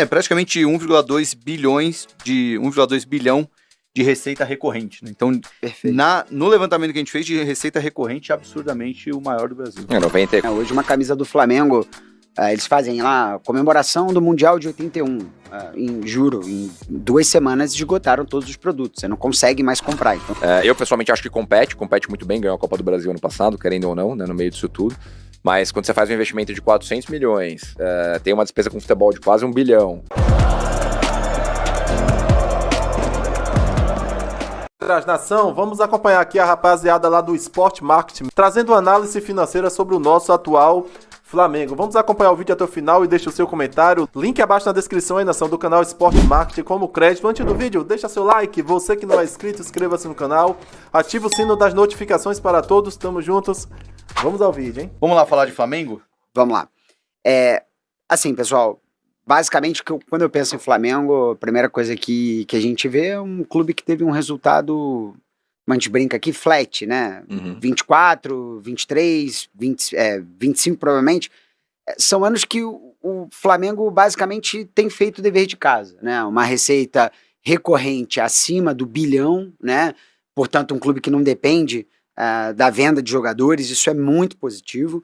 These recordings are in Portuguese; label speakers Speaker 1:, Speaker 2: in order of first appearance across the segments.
Speaker 1: praticamente 1,2 bilhão de receita recorrente, né? Então,
Speaker 2: Perfeito.
Speaker 1: no levantamento que a gente fez de receita recorrente, é absurdamente o maior do Brasil.
Speaker 3: 90.
Speaker 2: Hoje uma camisa do Flamengo, eles fazem lá comemoração do Mundial de 81, em 2 semanas esgotaram todos os produtos, você não consegue mais comprar. Então.
Speaker 3: Eu pessoalmente acho que compete muito bem, ganhou a Copa do Brasil ano passado, querendo ou não, né, no meio disso tudo. Mas quando você faz um investimento de 400 milhões, tem uma despesa com futebol de quase 1 bilhão.
Speaker 4: Nação, vamos acompanhar aqui a rapaziada lá do Sport Marketing, trazendo análise financeira sobre o nosso atual Flamengo. Vamos acompanhar o vídeo até o final e deixa o seu comentário. Link abaixo na descrição aí, nação, do canal Sport Marketing como crédito. Antes do vídeo, deixa seu like. Você que não é inscrito, inscreva-se no canal. Ativa o sino das notificações para todos. Tamo juntos. Vamos ao vídeo, hein?
Speaker 1: Vamos lá falar de Flamengo?
Speaker 2: Vamos lá. Assim, pessoal, basicamente, quando eu penso em Flamengo, a primeira coisa que a gente vê é um clube que teve um resultado, a gente brinca aqui, flat, né? 24, 23, 25 provavelmente. São anos que o Flamengo basicamente tem feito o dever de casa, né? Uma receita recorrente acima do bilhão, né? Portanto, um clube que não depende da venda de jogadores, isso é muito positivo.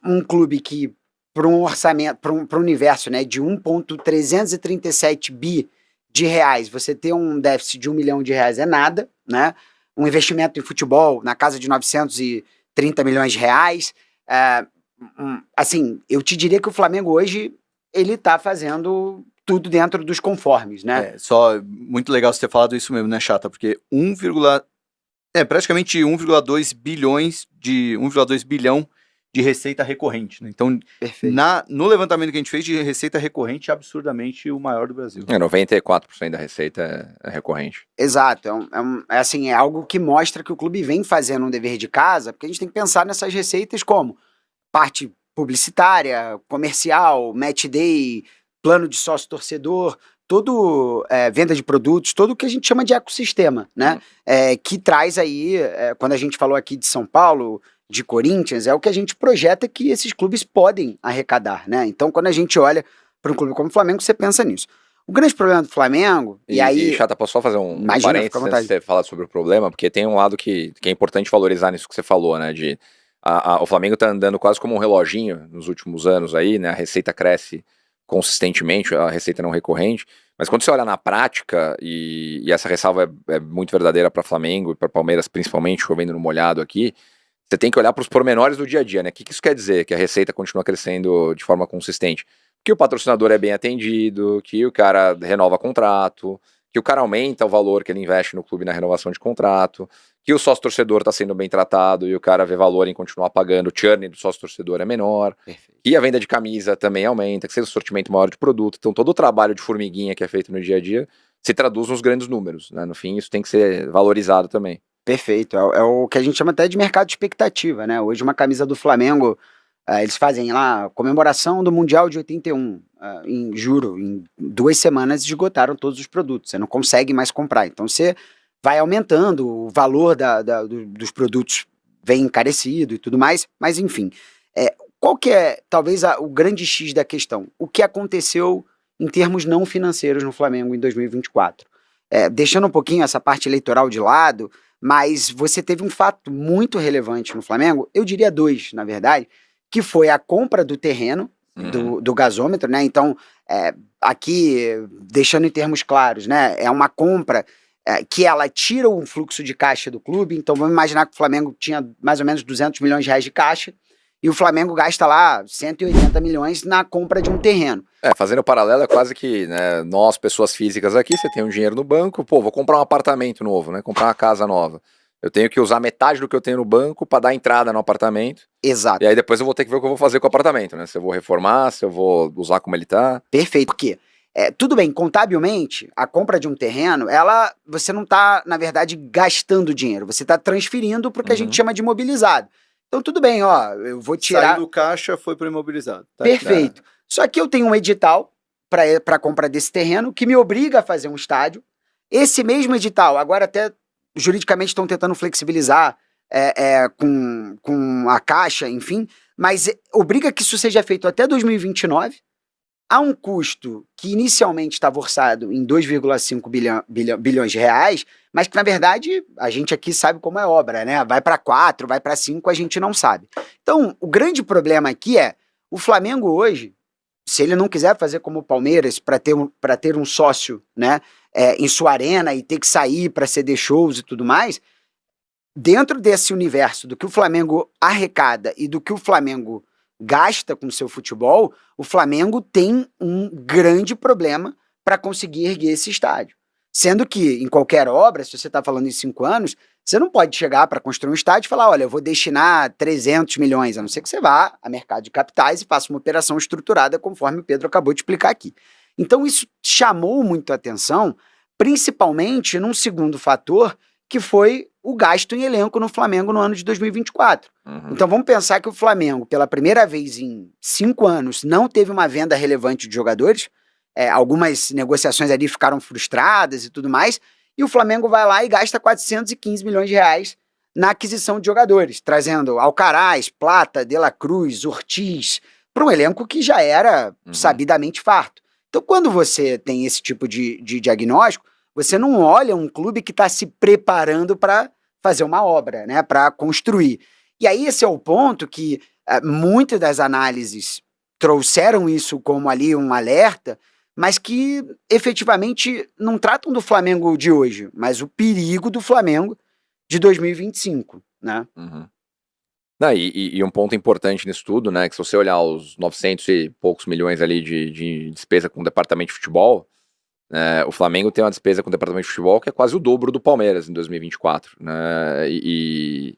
Speaker 2: Um clube que, para um orçamento, para um universo, né, de 1,337 bi de reais, você ter um déficit de 1 milhão de reais é nada, né? Um investimento em futebol na casa de 930 milhões de reais. Assim, eu te diria que o Flamengo hoje, ele tá fazendo tudo dentro dos conformes, né?
Speaker 1: Só muito legal você ter falado isso mesmo, né, Chata? Porque praticamente 1,2 bilhão de receita recorrente, né? Então, no levantamento que a gente fez de receita recorrente, é absurdamente o maior do Brasil.
Speaker 3: 94% da receita é recorrente.
Speaker 2: Exato, é algo que mostra que o clube vem fazendo um dever de casa, porque a gente tem que pensar nessas receitas como parte publicitária, comercial, match day, plano de sócio-torcedor, venda de produtos, todo o que a gente chama de ecossistema, né? Que traz aí, quando a gente falou aqui de São Paulo, de Corinthians, é o que a gente projeta que esses clubes podem arrecadar, né? Então, quando a gente olha para um clube como o Flamengo, você pensa nisso. O grande problema do Flamengo,
Speaker 3: Chata, posso só fazer um parênteses antes de você falar sobre o problema? Porque tem um lado que é importante valorizar nisso que você falou, né? O Flamengo tá andando quase como um reloginho nos últimos anos aí, né? A receita cresce consistentemente, a receita não recorrente, mas quando você olha na prática, e essa ressalva é muito verdadeira para Flamengo e para Palmeiras, principalmente, chovendo no molhado aqui, você tem que olhar para os pormenores do dia a dia, né? O que isso quer dizer? Que a receita continua crescendo de forma consistente. Que o patrocinador é bem atendido, que o cara renova contrato, que o cara aumenta o valor que ele investe no clube na renovação de contrato, que o sócio-torcedor está sendo bem tratado e o cara vê valor em continuar pagando, o churn do sócio-torcedor é menor, e a venda de camisa também aumenta, que seja um sortimento maior de produto. Então todo o trabalho de formiguinha que é feito no dia a dia se traduz nos grandes números, né? No fim, isso tem que ser valorizado também.
Speaker 2: Perfeito, é o que a gente chama até de mercado de expectativa, né? Hoje uma camisa do Flamengo, eles fazem lá comemoração do Mundial de 81, em 2 semanas esgotaram todos os produtos, você não consegue mais comprar, então você vai aumentando, o valor dos produtos vem encarecido e tudo mais, mas enfim, qual que é talvez o grande X da questão? O que aconteceu em termos não financeiros no Flamengo em 2024? Deixando um pouquinho essa parte eleitoral de lado, mas você teve um fato muito relevante no Flamengo, eu diria 2, na verdade, que foi a compra do terreno, do gasômetro, né? Então, aqui, deixando em termos claros, né? É uma compra que ela tira um fluxo de caixa do clube, então vamos imaginar que o Flamengo tinha mais ou menos 200 milhões de reais de caixa, e o Flamengo gasta lá 180 milhões na compra de um terreno.
Speaker 3: Fazendo paralelo, é quase que, né, nós, pessoas físicas aqui, você tem um dinheiro no banco, vou comprar um apartamento novo, né, comprar uma casa nova. Eu tenho que usar metade do que eu tenho no banco para dar entrada no apartamento.
Speaker 2: Exato.
Speaker 3: E aí depois eu vou ter que ver o que eu vou fazer com o apartamento, né, se eu vou reformar, se eu vou usar como ele tá.
Speaker 2: Perfeito, porque tudo bem, contabilmente, a compra de um terreno, você não está, na verdade, gastando dinheiro, você está transferindo para o que a gente chama de imobilizado. Então tudo bem, eu vou tirar...
Speaker 1: Saiu do caixa, foi para o imobilizado. Tá?
Speaker 2: Perfeito. Só que eu tenho um edital para a compra desse terreno que me obriga a fazer um estádio. Esse mesmo edital, agora até juridicamente estão tentando flexibilizar com a Caixa, enfim, mas obriga que isso seja feito até 2029, a um custo que inicialmente estava orçado em 2,5 bilhões de reais, mas que, na verdade, a gente aqui sabe como é obra, né? Vai para 4, vai para 5, a gente não sabe. Então, o grande problema aqui é, o Flamengo hoje, se ele não quiser fazer como o Palmeiras, para ter um sócio, né, em sua arena e ter que sair para ceder shows e tudo mais, dentro desse universo do que o Flamengo arrecada e do que o Flamengo gasta com seu futebol, o Flamengo tem um grande problema para conseguir erguer esse estádio. Sendo que, em qualquer obra, se você está falando em 5 anos, você não pode chegar para construir um estádio e falar, olha, eu vou destinar 300 milhões, a não ser que você vá a mercado de capitais e faça uma operação estruturada, conforme o Pedro acabou de explicar aqui. Então isso chamou muito a atenção, principalmente num segundo fator, que foi o gasto em elenco no Flamengo no ano de 2024. Então vamos pensar que o Flamengo, pela primeira vez em 5 anos, não teve uma venda relevante de jogadores, algumas negociações ali ficaram frustradas e tudo mais, e o Flamengo vai lá e gasta 415 milhões de reais na aquisição de jogadores, trazendo Alcaraz, Plata, De La Cruz, Ortiz, para um elenco que já era sabidamente farto. Então, quando você tem esse tipo de diagnóstico, você não olha um clube que está se preparando para fazer uma obra, né, para construir. E aí esse é o ponto que muitas das análises trouxeram isso como ali um alerta, mas que efetivamente não tratam do Flamengo de hoje, mas o perigo do Flamengo de 2025, né?
Speaker 3: E um ponto importante nisso tudo, né, que se você olhar os 900 e poucos milhões ali de despesa com o departamento de futebol, o Flamengo tem uma despesa com o departamento de futebol que é quase o dobro do Palmeiras em 2024, né, e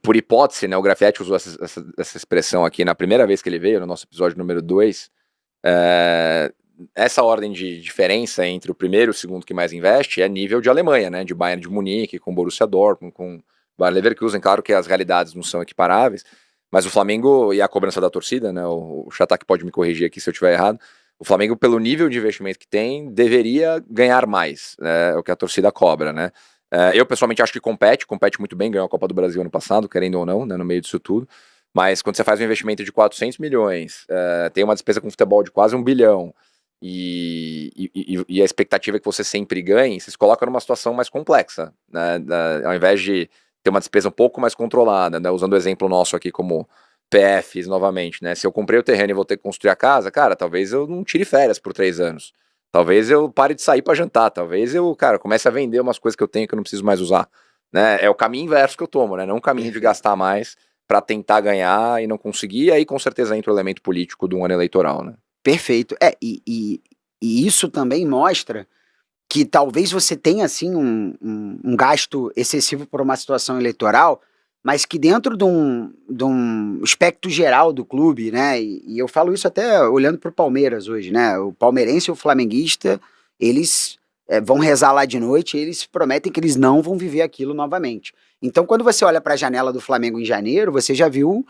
Speaker 3: por hipótese, né, o Grafietti usou essa expressão aqui na primeira vez que ele veio, no nosso episódio número 2, essa ordem de diferença entre o primeiro e o segundo que mais investe é nível de Alemanha, né, de Bayern de Munique, com Borussia Dortmund, com Bayer Leverkusen. Claro que as realidades não são equiparáveis, mas o Flamengo, e a cobrança da torcida, né, o Chatak pode me corrigir aqui se eu estiver errado, o Flamengo, pelo nível de investimento que tem, deveria ganhar mais, é o que a torcida cobra, né. Eu pessoalmente acho que compete muito bem, ganhou a Copa do Brasil ano passado, querendo ou não, né, no meio disso tudo, mas quando você faz um investimento de 400 milhões, tem uma despesa com futebol de quase 1 bilhão, e a expectativa é que você sempre ganhe, você se coloca numa situação mais complexa, né, ao invés de ter uma despesa um pouco mais controlada, né, usando o exemplo nosso aqui como PFs novamente, né, se eu comprei o terreno e vou ter que construir a casa, cara, talvez eu não tire férias por 3 anos, talvez eu pare de sair para jantar, talvez eu, cara, comece a vender umas coisas que eu tenho que eu não preciso mais usar, né, é o caminho inverso que eu tomo, né, não um caminho de gastar mais para tentar ganhar e não conseguir, e aí com certeza entra o elemento político de um ano eleitoral, né.
Speaker 2: Perfeito. E isso também mostra que talvez você tenha, assim, um gasto excessivo por uma situação eleitoral, mas que dentro de um espectro geral do clube, né, e eu falo isso até olhando para o Palmeiras hoje, né, o palmeirense e o flamenguista, eles vão rezar lá de noite e eles prometem que eles não vão viver aquilo novamente. Então, quando você olha para a janela do Flamengo em janeiro, você já viu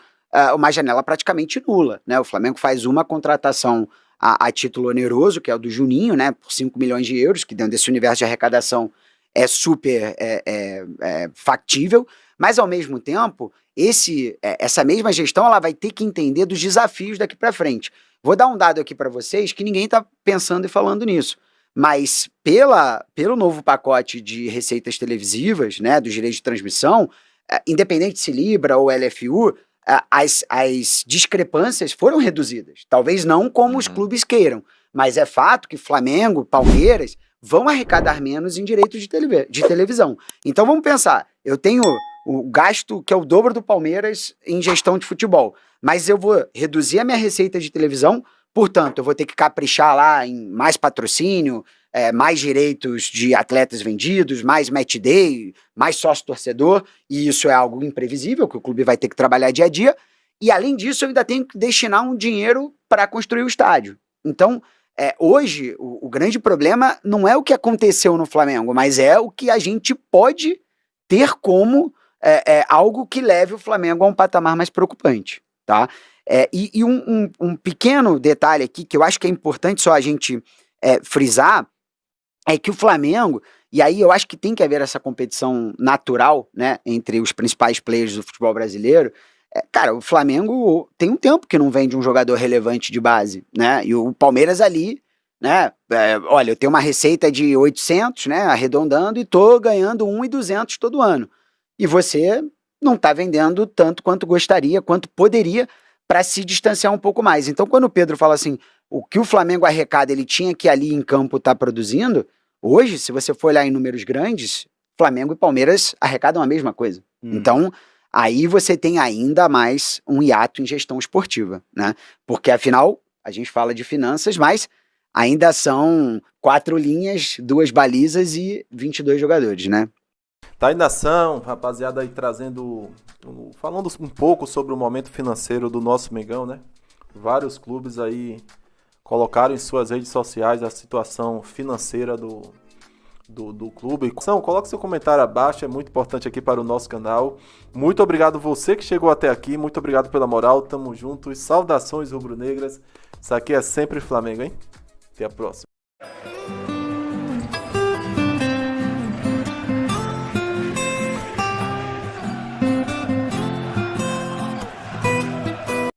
Speaker 2: uma janela praticamente nula, né, o Flamengo faz uma contratação a título oneroso, que é o do Juninho, né, por 5 milhões de euros, que dentro desse universo de arrecadação é super factível, mas ao mesmo tempo, essa mesma gestão ela vai ter que entender dos desafios daqui para frente. Vou dar um dado aqui para vocês que ninguém está pensando e falando nisso, mas pelo novo pacote de receitas televisivas, né, dos direitos de transmissão, independente se Libra ou LFU, as discrepâncias foram reduzidas. Talvez não como os clubes queiram, mas é fato que Flamengo, Palmeiras vão arrecadar menos em direitos de televisão. Então vamos pensar, eu tenho o gasto que é o dobro do Palmeiras em gestão de futebol, mas eu vou reduzir a minha receita de televisão, portanto eu vou ter que caprichar lá em mais patrocínio, mais direitos de atletas vendidos, mais match day, mais sócio-torcedor, e isso é algo imprevisível, que o clube vai ter que trabalhar dia a dia, e além disso eu ainda tenho que destinar um dinheiro para construir o estádio. Então, hoje, o grande problema não é o que aconteceu no Flamengo, mas é o que a gente pode ter como algo que leve o Flamengo a um patamar mais preocupante, tá? E um pequeno detalhe aqui, que eu acho que é importante só a gente frisar, é que o Flamengo, e aí eu acho que tem que haver essa competição natural, né, entre os principais players do futebol brasileiro, Cara, o Flamengo tem um tempo que não vende um jogador relevante de base, né? E o Palmeiras ali, né? Olha, eu tenho uma receita de 800, né? Arredondando, e tô ganhando 1.200 todo ano. E você não tá vendendo tanto quanto gostaria, quanto poderia, para se distanciar um pouco mais. Então, quando o Pedro fala assim, o que o Flamengo arrecada, ele tinha que ali em campo estar produzindo, hoje, se você for olhar em números grandes, Flamengo e Palmeiras arrecadam a mesma coisa. Então, aí você tem ainda mais um hiato em gestão esportiva, né? Porque, afinal, a gente fala de finanças, mas ainda são 4 linhas, 2 balizas e 22 jogadores, né?
Speaker 4: Tá aí nação, rapaziada aí falando um pouco sobre o momento financeiro do nosso Mengão, né? Vários clubes aí colocaram em suas redes sociais a situação financeira do clube. Coloque seu comentário abaixo, é muito importante aqui para o nosso canal. Muito obrigado você que chegou até aqui, muito obrigado pela moral, tamo junto e saudações rubro-negras. Isso aqui é sempre Flamengo, hein? Até a próxima.